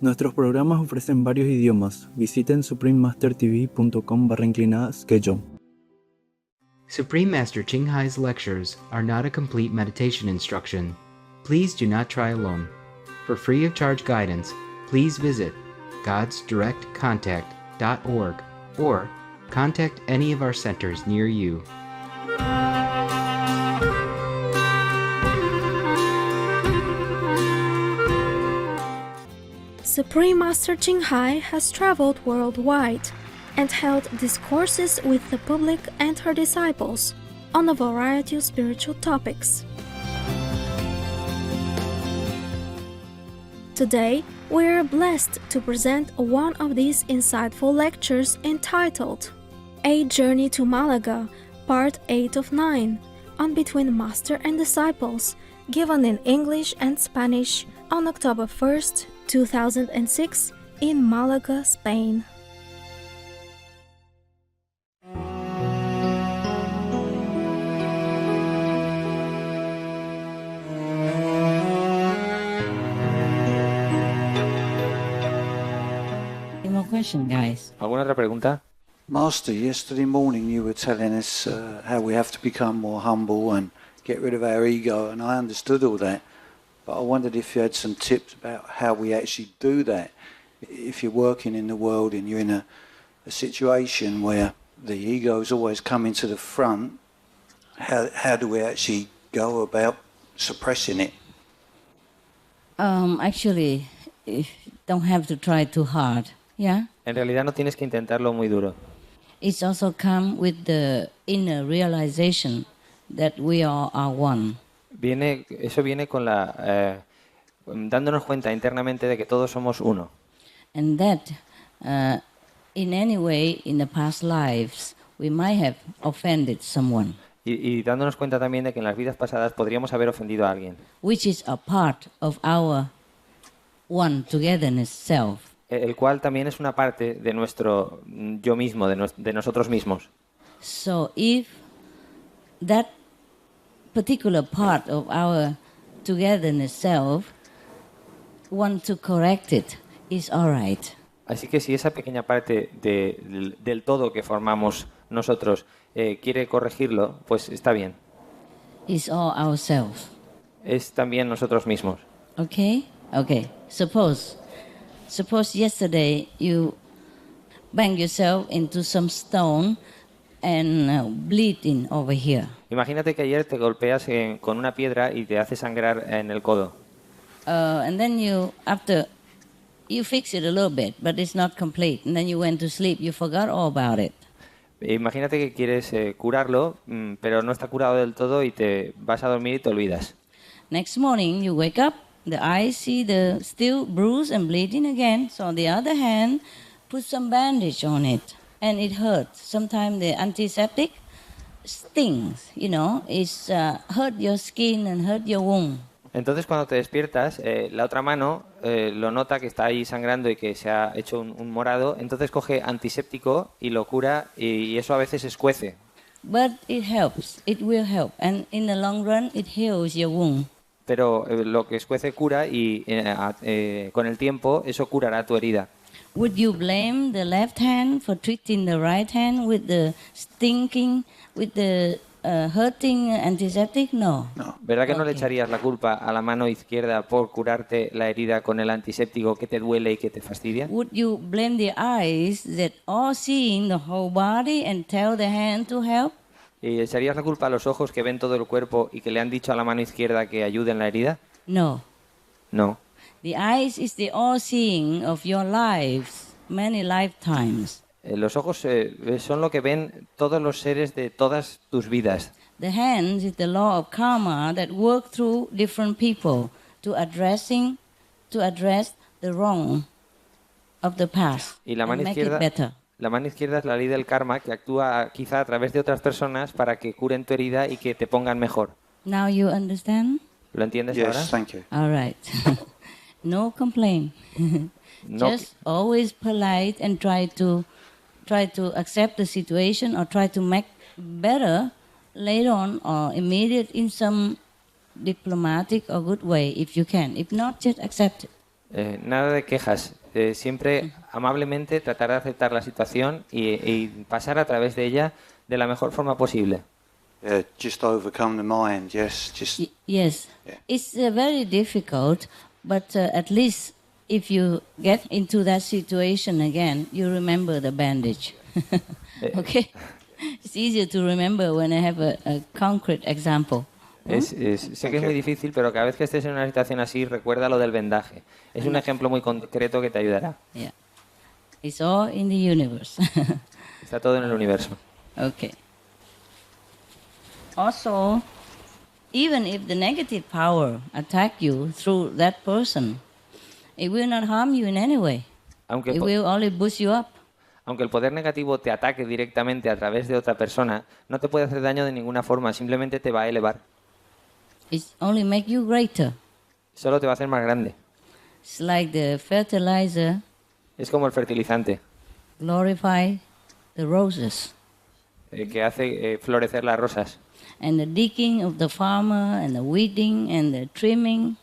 Nuestros programas ofrecen varios idiomas. Visiten suprememastertv.com/schedule. Supreme Master Ching Hai's lectures are not a complete meditation instruction. Please do not try alone. For free of charge guidance, please visit godsdirectcontact.org or contact any of our centers near you. Supreme Master Ching Hai has traveled worldwide and held discourses with the public and her disciples on a variety of spiritual topics. Today, we are blessed to present one of these insightful lectures entitled A Journey to Malaga, Part 8 of 9, on Between Master and Disciples, given in English and Spanish on October 1st, 2006 in Malaga, Spain. Any more question, guys? ¿Alguna otra pregunta? Master, yesterday morning you were telling us how we have to become more humble and get rid of our ego, and I understood all that. But I wondered if you had some tips about how we actually do that. If you're working in the world and you're in a situation where the ego is always coming to the front, how do we actually go about suppressing it? Actually, you don't have to try too hard. Yeah? En realidad no tienes que intentarlo muy duro. It's also come with the inner realization that we all are one. Eso viene con dándonos cuenta internamente de que todos somos uno. And that, in any way, in the past lives, we might have offended someone. Y dándonos cuenta también de que en las vidas pasadas podríamos haber ofendido a alguien. Which is a part of our one togetherness self. El cual también es una parte de nuestro yo mismo, de nosotros mismos. So if that particular part of our togetherness self want to correct it, is all right. Así que si esa pequeña parte del todo que formamos nosotros quiere corregirlo, pues está bien. It's all ourselves. Es también nosotros mismos. Okay? Okay. Suppose yesterday you bang yourself into some stone and bleeding over here. Imagínate que ayer te golpeas con una piedra y te hace sangrar en el codo. And then after you fix it a little bit, but it's not complete. And then you went to sleep. You forgot all about it. Imagínate que quieres curarlo, pero no está curado del todo y te vas a dormir y te olvidas. Next morning you wake up, the eyes see the still bruised and bleeding again. So on the other hand, put some bandage on it, and it hurts. Sometimes the antiseptic stings, it's hurt your skin and hurt your wound. Entonces cuando te despiertas, la otra mano lo nota que está ahí sangrando y que se ha hecho un morado, entonces coge antiséptico y lo cura y eso a veces escuece. But it helps, it will help, and in the long run it heals your wound. Pero lo que escuece cura y con el tiempo eso curará tu herida. Would you blame the left hand for treating the right hand with the stinking, with the hurting antiseptic? No. ¿Verdad que no le echarías la culpa a la mano izquierda por curarte la herida con el antiséptico que te duele y que te fastidia? Would you blame the eyes that are seeing the whole body and tell the hand to help? ¿Y echarías la culpa a los ojos que ven todo el cuerpo y que le han dicho a la mano izquierda que ayude en la herida? No. No. The eyes is the all-seeing of your lives, many lifetimes. Los ojos son lo que ven todos los seres de todas tus vidas. The hands is the law of karma that work through different people to address the wrong of the past y la and mano make izquierda, it better. La mano izquierda es la ley del karma que actúa quizá a través de otras personas para que curen tu herida y que te pongan mejor. Now you understand? ¿Lo entiendes Yes, ahora? thank you. All right. No complaint. No. Just always polite and try to accept the situation or try to make better later on or immediate in some diplomatic or good way if you can. If not, just accept it. Nada de quejas. Siempre amablemente tratar de aceptar la situación y pasar a través de ella de la mejor forma posible. Just overcome the mind, yes. Yes, Yeah. it's very difficult, but at least if you get into that situation again, you remember the bandage. Okay? It's easier to remember when I have a concrete example. Sé que es muy difícil, pero cada vez que estés en una situación así, recuerda lo del vendaje. Es un ejemplo muy concreto que te ayudará. Yeah. It's all in the universe. Está todo en el universo. Okay. Also, even if the negative power attack you through that person, it will not harm you in any way. Aunque, It will only boost you up. aunque el poder negativo te ataque directamente a través de otra persona, no te puede hacer daño de ninguna forma, simplemente te va a elevar. It only make you greater. Solo te va a hacer más grande. It's like the fertilizer Es como el fertilizante glorify the roses, que hace florecer las rosas. and the digging of the farmer and the weeding and the trimming,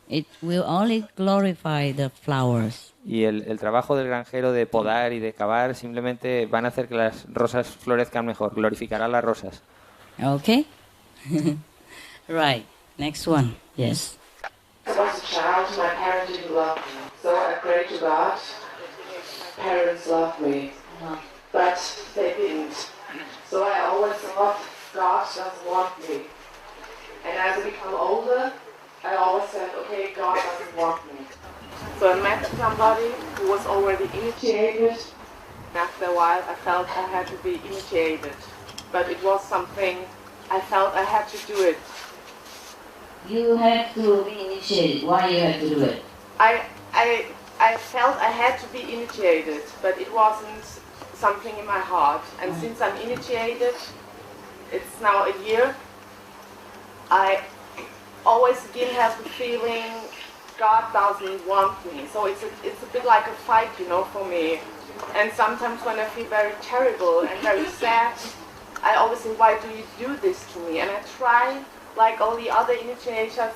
it will only glorify the flowers. Y el trabajo del granjero de podar y de cavar simplemente van a hacer que las rosas florezcan mejor, glorificará las rosas. Okay? Right. Next one. Yes. As a child, my parents didn't love me, so I prayed to God. My parents loved me, but they didn't. So I always thought God doesn't want me. And as I become older, I always said, okay, God doesn't want me. So I met somebody who was already initiated. After a while, I felt I had to be initiated, but it was something I felt I had to do it. You have to be initiated. Why you have to do it? I felt I had to be initiated, but it wasn't something in my heart. And since I'm initiated, it's now a year, I always again have the feeling God doesn't want me. So it's a bit like a fight, you know, for me. And sometimes when I feel very terrible and very sad, I always think, why do you do this to me? And I try, like all the other initiators,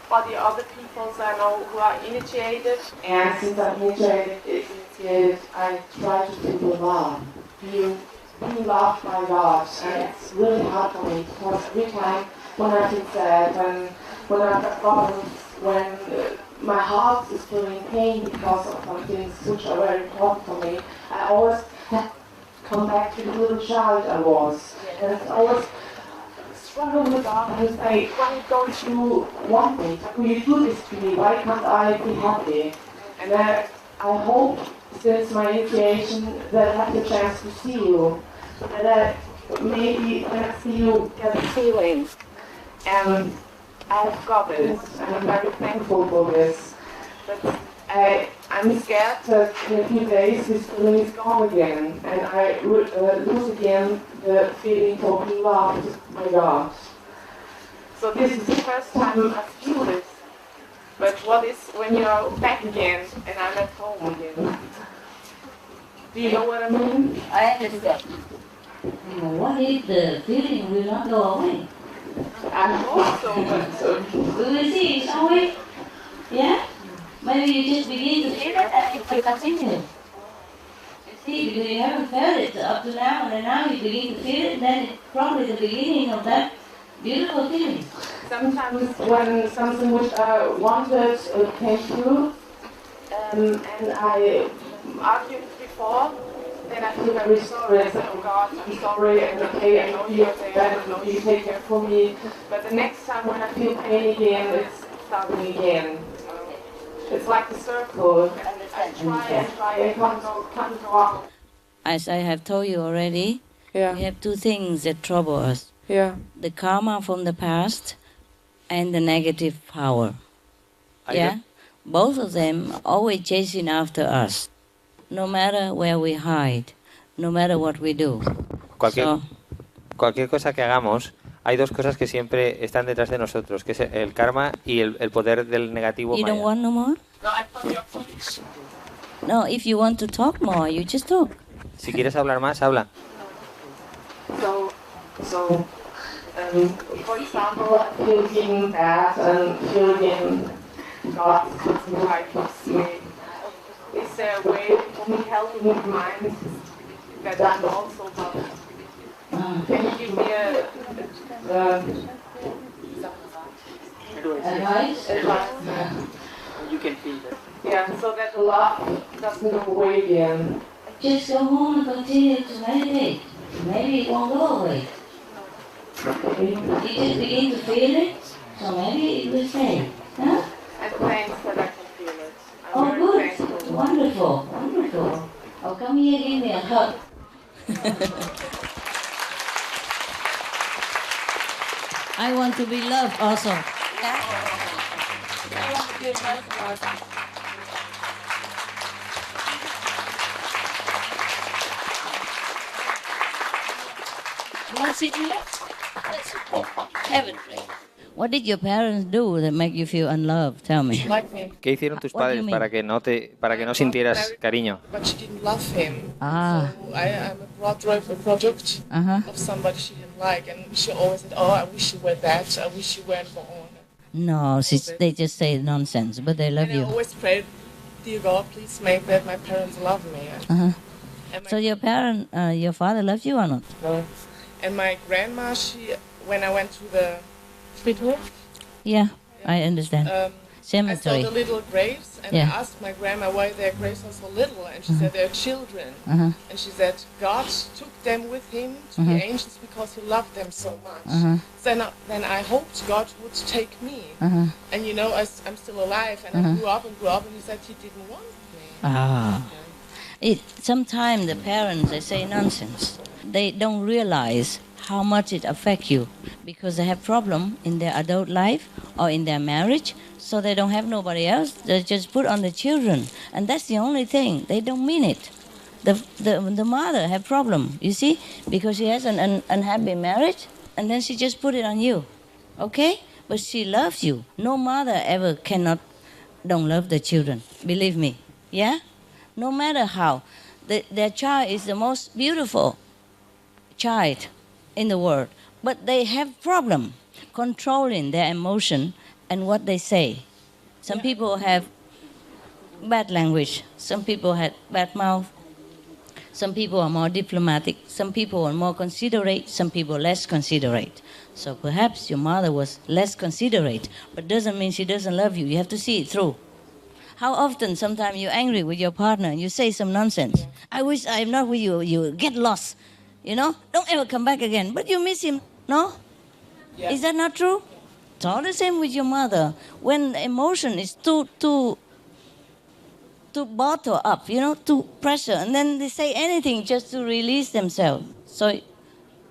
all the other people I know who are initiated. And since I'm initiated, I try to feel love, being loved by God. And it's really hard for me because every time when I feel sad, when I've got problems, when my heart is feeling pain because of some things which are very important for me, I always have to come back to the little child I was. And it's always struggling with God and say, why don't you want me? Why will you do this to me? Why can't I be happy? And I hope since my initiation that I have the chance to see you, that I maybe when I see you get a feeling. And I've got this, and I'm very thankful for this. But I'm scared that in a few days this feeling is gone again, and I lose again the feeling for being loved by God. So this is the first time I feel this. But what is when you're back again and I'm at home again? Do you know what I mean? I understand. What if the feeling will not go away? I hope so, but We will see, shall we? Yeah? Maybe you just begin to feel it and it will continue. You see, because you haven't felt it up to now, and then now you begin to feel it, then it's probably the beginning of that beautiful feeling. sometimes when something which I wanted came through, and I argued before, then I feel very sorry. I said, oh God, I'm sorry, and okay, I know you're there, I know you take care for me. But the next time when I feel pain again, it's starting again. It's like a circle. I try, I can't go out. As I have told you already, we have two things that trouble us. The karma from the past and the negative power. Yeah? Both of them always chasing after us, no matter where we hide, no matter what we do. Cualquier cosa que hagamos, hay dos cosas que siempre están detrás de nosotros, que es el karma y el poder del negativo You maya. don't want no more? No, I thought you're finished. No, if you want to talk more, you just talk. Si quieres hablar más, habla. So, for example, I feel getting bad and feel getting God keeps me. Is there a way for me helping my mind that I'm also loved? Can you give me Advice? advice? You can feel it. Yeah, so that the love doesn't go away again. Just go home and continue to meditate. Maybe it won't go away. You just begin to feel it, so maybe it will stay. Huh? And thanks that I can feel it. I'm Oh, very good. thankful. Wonderful, wonderful. Oh, come here, give me a hug. I want to be loved also. Yeah? I want to be loved also. You want to sit here? Heavenly. What did your parents do that make you feel unloved? Tell me. Like me. ¿Qué hicieron tus What do you padres mean? para que no sintieras cariño? But she didn't love him. Ah. So I'm a product Uh-huh. of somebody she didn't like. And she always said, oh, I wish you were that. I wish you weren't born. No, they just say nonsense, but they love And I you. always prayed, dear God, please make that my parents love me. Uh-huh. And my, So your father loves you or not? and my grandma, when I went to the Friedhof, Yeah, I understand. I saw Cemetery. the little graves, and Yeah. I asked my grandma why their graves are so little, and she said they're children. Uh-huh. And she said God took them with him to the angels because he loved them so much. Uh-huh. Then I hoped God would take me. Uh-huh. And you know, I'm still alive, and I grew up, and he said he didn't want me. Ah. Sometimes the parents, they say nonsense. They don't realize how much it affects you because they have problem in their adult life or in their marriage, so they don't have nobody else. They just put on the children, and that's the only thing. They don't mean it. The mother have problem, you see, because she has an unhappy marriage, and then she just put it on you, okay? But she loves you. No mother ever don't love the children, believe me, yeah? No matter how. Their child is the most beautiful child in the world, but they have problem controlling their emotion and what they say. Some people have bad language, some people have bad mouth, some people are more diplomatic, some people are more considerate, some people less considerate. So perhaps your mother was less considerate, but doesn't mean she doesn't love you. You have to see it through. How often sometimes you're angry with your partner and you say some nonsense. I wish I'm not with you. You get lost. You know? Don't ever come back again. But you miss him. No? Yeah. Is that not true? It's all the same with your mother. When the emotion is too bottle up, you know, too pressure, and then they say anything just to release themselves. So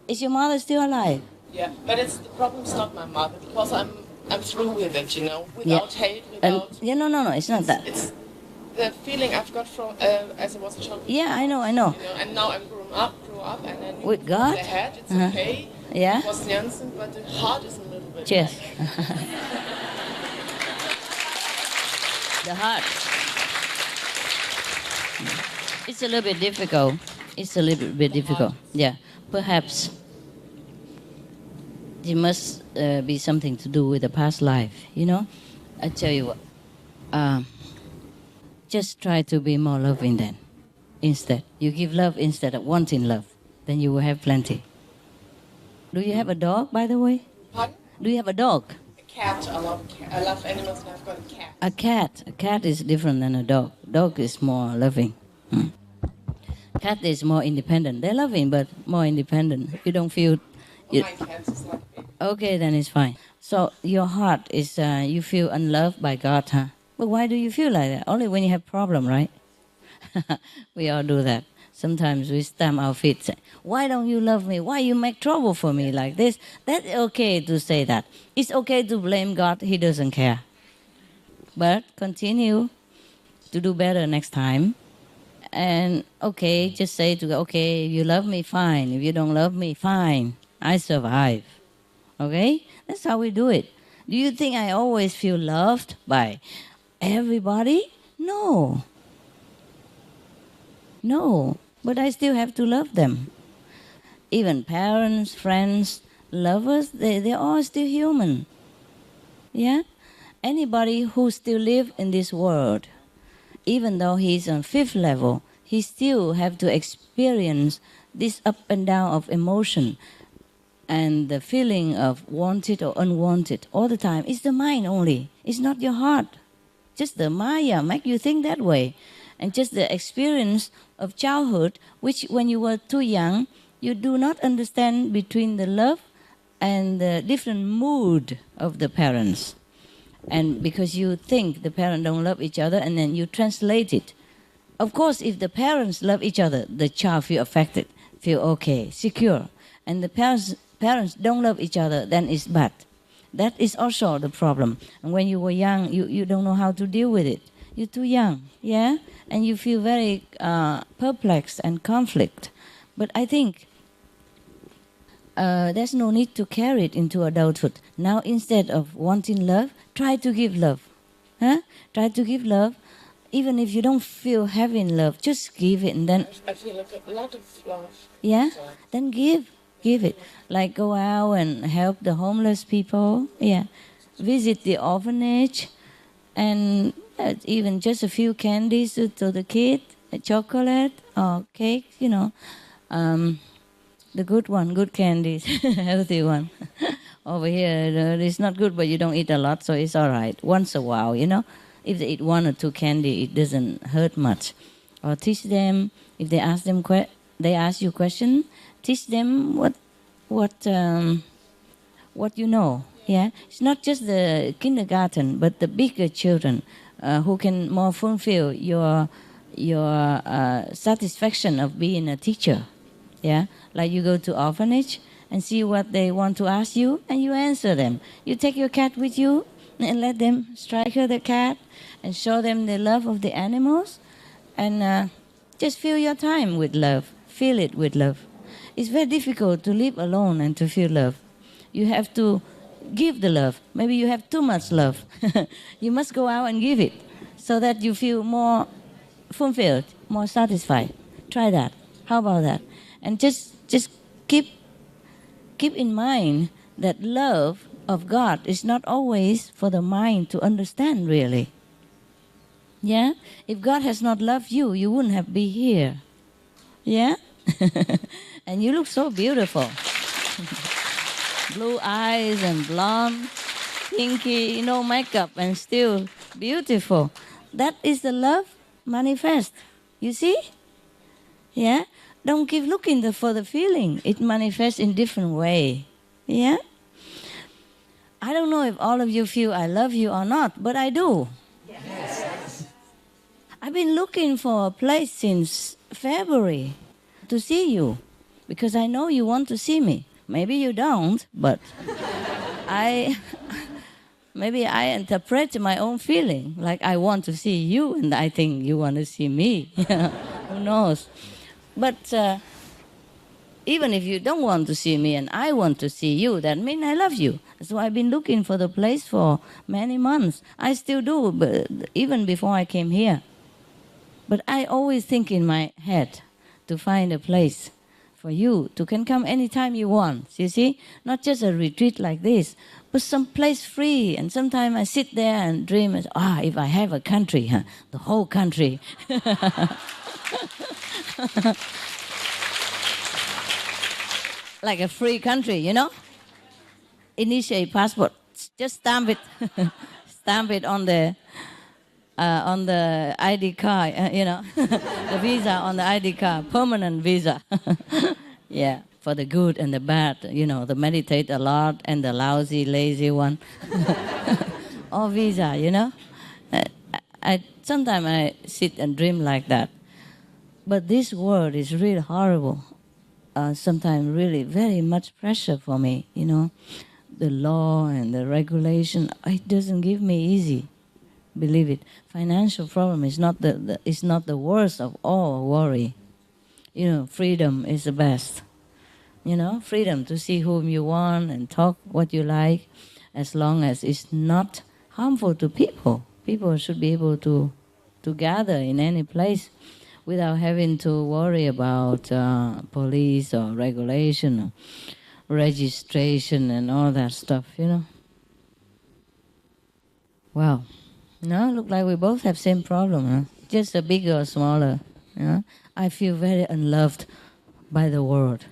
is your mother still alive? Yeah, but the problem's not my mother, because I'm through with it, you know, without hate, without... No, it's not that. It's the feeling I've got from as I was a child. Yeah, I know. You know, and now I'm grew up, and I knew With God? the head, it's Uh-huh. okay. Yeah? It was Janssen, but the heart is a little bit... Cheers. The heart. It's a little bit difficult. It's a little bit difficult. Yeah. Perhaps it must be something to do with the past life, you know? I tell you what. Just try to be more loving then. Instead. You give love instead of wanting love. Then you will have plenty. Do you have a dog, by the way? Pardon? Do you have a dog? A cat, I love animals, and I've got a cat. A cat. A cat is different than a dog. Dog is more loving. Cat is more independent. They're loving, but more independent. You don't feel... My cat is like me. Okay, then it's fine. So your heart is, you feel unloved by God, huh? But why do you feel like that? Only when you have problem, right? We all do that. Sometimes we stamp our feet, say, why don't you love me? Why you make trouble for me like this? That's okay to say that. It's okay to blame God. He doesn't care. But continue to do better next time. And okay, just say to God, okay, if you love me, fine. If you don't love me, fine. I survive. Okay? That's how we do it. Do you think I always feel loved by everybody? No. No. But I still have to love them. Even parents, friends, lovers, they're all still human. Yeah? anybody who still live in this world, even though he's on 5th level, he still have to experience this up and down of emotion and the feeling of wanted or unwanted all the time. It's the mind only. It's not your heart. Just the Maya make you think that way. And just the experience of childhood, which when you were too young, you do not understand between the love and the different mood of the parents. And because you think the parents don't love each other, and then you translate it. Of course, if the parents love each other, the child feel affected, feel okay, secure. And the parents don't love each other, then it's bad. That is also the problem. And when you were young, you don't know how to deal with it. You're too young, yeah? And you feel very perplexed and conflict. But I think there's no need to carry it into adulthood. Now, instead of wanting love, try to give love. Huh? Try to give love. Even if you don't feel having love, just give it, and then... I feel a lot of love. Yeah? Then give it. Like go out and help the homeless people. Yeah. Visit the orphanage, and even just a few candies to the kid, a chocolate or cake, you know. The good one, good candies, healthy one. Over here, it's not good, but you don't eat a lot, so it's all right. Once a while, you know. If they eat 1 or 2 candy, it doesn't hurt much. Or teach them, if they ask them, they ask you question, teach them what you know. Yeah, it's not just the kindergarten, but the bigger children who can more fulfill your satisfaction of being a teacher. Yeah, like you go to orphanage and see what they want to ask you, and you answer them. You take your cat with you and let them strangle the cat and show them the love of the animals, and just fill your time with love. Fill it with love. It's very difficult to live alone and to feel love. You have to give the love. Maybe you have too much love. You must go out and give it so that you feel more fulfilled, more satisfied. Try that. How about that? And just keep in mind that love of God is not always for the mind to understand, really. Yeah? If God has not loved you, you wouldn't have been here. Yeah? And you look so beautiful. Blue eyes and blonde, pinky, no makeup, and still beautiful. That is the love manifest. You see? Yeah? Don't keep looking for the feeling. It manifests in different way. Yeah? I don't know if all of you feel I love you or not, but I do. Yes. I've been looking for a place since February to see you, because I know you want to see me. Maybe you don't, but maybe I interpret my own feeling, like I want to see you and I think you want to see me. Who knows? But even if you don't want to see me and I want to see you, that means I love you. So I've been looking for the place for many months. I still do, but even before I came here. But I always think in my head to find a place for you to can come anytime you want, you see? Not just a retreat like this, but some place free. And sometimes I sit there and dream, if I have a country, the whole country. Like a free country, you know? Initiate passport, just stamp it, stamp it on the ID card, you know, the visa on the ID card, permanent visa. Yeah, for the good and the bad, you know, the meditate a lot and the lousy, lazy one. Or visa, you know. Sometimes I sit and dream like that. But this world is really horrible. Sometimes really very much pressure for me, you know. The law and the regulation, it doesn't give me easy. Believe it. Financial problem is not the worst of all worry. You know, freedom is the best. You know, freedom to see whom you want and talk what you like, as long as it's not harmful to people. People should be able to gather in any place without having to worry about police or regulation or registration and all that stuff, you know. Well, no, look like we both have same problem, huh? Just a bigger or smaller. Yeah? I feel very unloved by the world.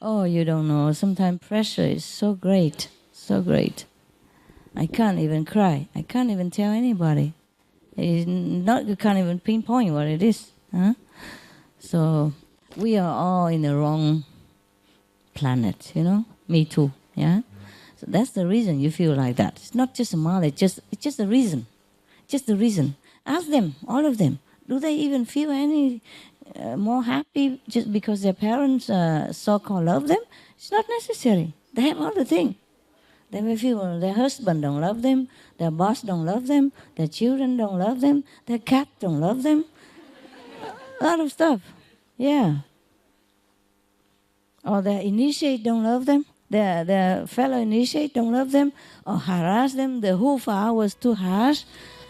Oh, you don't know. Sometimes pressure is so great, so great. I can't even cry. I can't even tell anybody. It's not, you can't even pinpoint what it is. Huh? So we are all in the wrong planet, you know? Me too, yeah? So that's the reason you feel like that. It's not just a mal, it's just a reason. Just the reason. Ask them, all of them. Do they even feel any more happy just because their parents so-called love them? It's not necessary. They have other things. They may feel their husband don't love them, their boss don't love them, their children don't love them, their cat don't love them. A lot of stuff. Yeah. Or their initiate don't love them, their fellow initiate don't love them, or harass them, the hoofa was too harsh,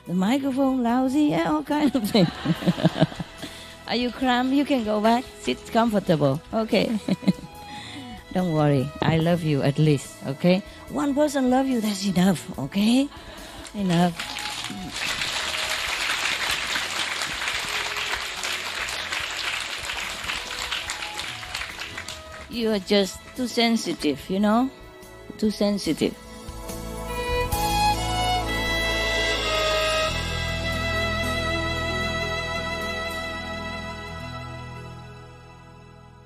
the microphone lousy, yeah, all kinds of things. Are you cramped? You can go back, sit comfortable. Okay. Don't worry, I love you at least, okay? One person love you, that's enough, okay? Enough. You are just too sensitive, you know? Too sensitive.